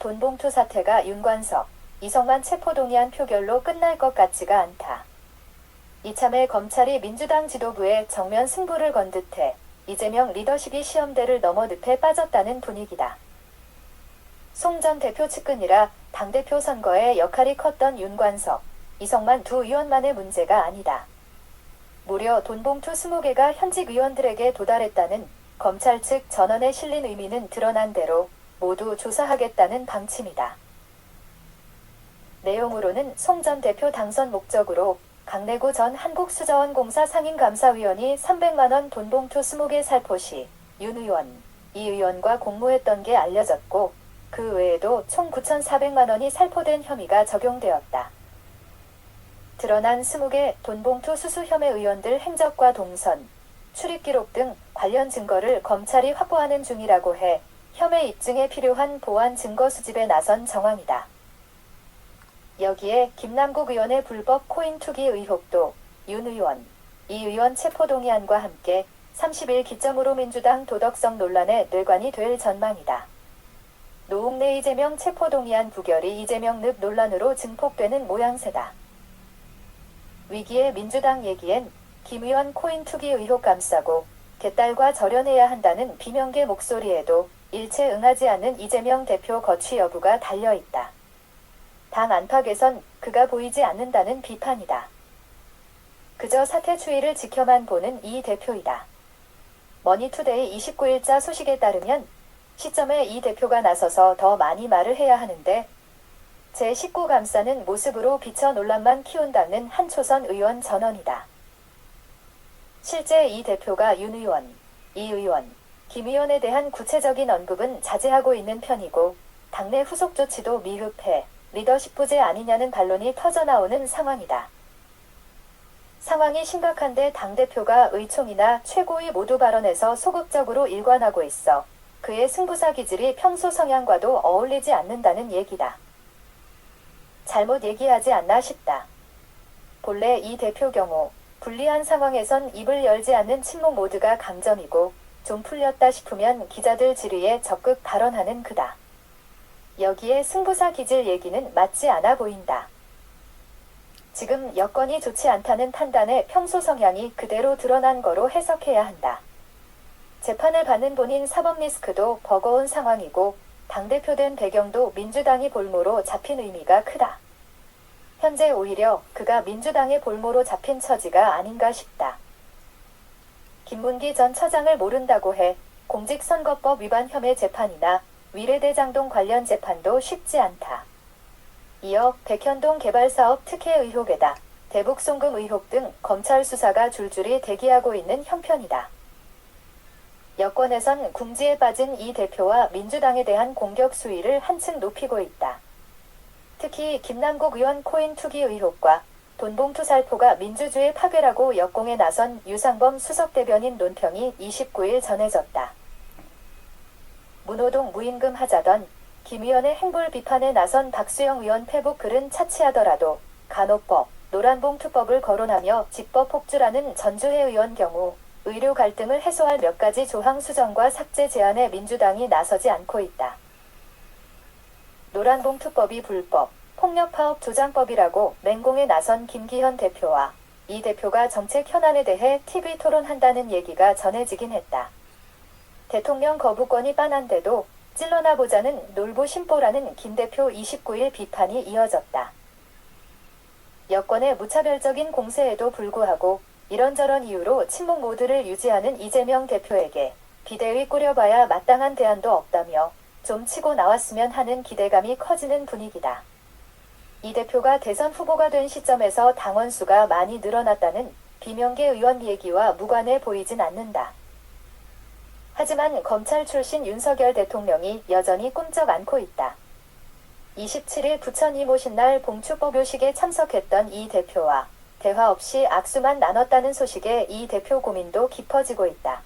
돈봉투 사태가 윤관석, 이성만 체포동의안 표결로 끝날 것 같지가 않다. 이참에 검찰이 민주당 지도부에 정면 승부를 건 듯해 이재명 리더십이 시험대를 넘어 늪에 빠졌다는 분위기다. 송 전 대표 측근이라 당대표 선거에 역할이 컸던 윤관석, 이성만 두 의원만의 문제가 아니다. 무려 돈봉투 20개가 현직 의원들에게 도달했다는 검찰 측 전원에 실린 의미는 드러난 대로 모두 조사하겠다는 방침이다. 내용으로는 송 전 대표 당선 목적으로 강내구 전 한국수자원공사 상임감사위원이 300만원 돈봉투 20개 살포시 윤 의원, 이 의원과 공모했던 게 알려졌고 그 외에도 총 9,400만원이 살포된 혐의가 적용되었다. 드러난 20개 돈봉투 수수 혐의 의원들 행적과 동선, 출입기록 등 관련 증거를 검찰이 확보하는 중이라고 해 혐의 입증에 필요한 보완 증거 수집에 나선 정황이다. 여기에 김남국 의원의 불법 코인 투기 의혹도 윤 의원, 이 의원 체포동의안과 함께 30일 기점으로 민주당 도덕성 논란의 뇌관이 될 전망이다. 노웅래 이재명 체포동의안 부결이 이재명 늪 논란으로 증폭되는 모양새다. 위기의 민주당 얘기엔 김 의원 코인 투기 의혹 감싸고 개딸과 절연해야 한다는 비명계 목소리에도 일체 응하지 않는 이재명 대표 거취 여부가 달려있다. 당 안팎에선 그가 보이지 않는다는 비판이다. 그저 사태 추이를 지켜만 보는 이 대표이다. 머니투데이 29일자 소식에 따르면 시점에 이 대표가 나서서 더 많이 말을 해야 하는데 제19 감싸는 모습으로 비춰 논란만 키운다는 한초선 의원 전언이다. 실제 이 대표가 윤 의원, 이 의원, 김 의원에 대한 구체적인 언급은 자제하고 있는 편이고 당내 후속 조치도 미흡해 리더십 부재 아니냐는 반론이 터져나오는 상황이다. 상황이 심각한데 당대표가 의총이나 최고위 모두 발언에서 소극적으로 일관하고 있어 그의 승부사 기질이 평소 성향과도 어울리지 않는다는 얘기다. 잘못 얘기하지 않나 싶다. 본래 이 대표 경우 불리한 상황에선 입을 열지 않는 침묵 모드가 강점이고 좀 풀렸다 싶으면 기자들 질의에 적극 발언하는 그다. 여기에 승부사 기질 얘기는 맞지 않아 보인다. 지금 여건이 좋지 않다는 판단에 평소 성향이 그대로 드러난 거로 해석해야 한다. 재판을 받는 본인 사법 리스크도 버거운 상황이고 당대표 된 배경도 민주당이 볼모로 잡힌 의미가 크다. 현재 오히려 그가 민주당의 볼모로 잡힌 처지가 아닌가 싶다. 김문기 전 처장을 모른다고 해 공직선거법 위반 혐의 재판이나 위례대장동 관련 재판도 쉽지 않다. 이어 백현동 개발사업 특혜 의혹에다 대북송금 의혹 등 검찰 수사가 줄줄이 대기하고 있는 형편이다. 여권에선 궁지에 빠진 이 대표와 민주당에 대한 공격 수위를 한층 높이고 있다. 특히 김남국 의원 코인 투기 의혹과 돈봉투 살포가 민주주의 파괴라고 역공에 나선 유상범 수석대변인 논평이 29일 전해졌다. 문호동 무임금 하자던 김 의원의 행볼 비판에 나선 박수영 의원 페북 글은 차치하더라도 간호법, 노란봉투법을 거론하며 직법 폭주라는 전주혜 의원 경우 의료 갈등을 해소할 몇 가지 조항 수정과 삭제 제안에 민주당이 나서지 않고 있다. 노란봉투법이 불법, 폭력파업 조장법이라고 맹공에 나선 김기현 대표와 이 대표가 정책 현안에 대해 TV 토론한다는 얘기가 전해지긴 했다. 대통령 거부권이 빤한데도 찔러나 보자는 놀부심보라는 김 대표 29일 비판이 이어졌다. 여권의 무차별적인 공세에도 불구하고 이런저런 이유로 친목 모드를 유지하는 이재명 대표에게 비대위 꾸려봐야 마땅한 대안도 없다며 좀 치고 나왔으면 하는 기대감이 커지는 분위기다. 이 대표가 대선 후보가 된 시점에서 당원 수가 많이 늘어났다는 비명계 의원 얘기와 무관해 보이진 않는다. 하지만 검찰 출신 윤석열 대통령이 여전히 꿈쩍 않고 있다. 27일 부천 이모신날 봉축법요식에 참석했던 이 대표와 대화 없이 악수만 나눴다는 소식에 이 대표 고민도 깊어지고 있다.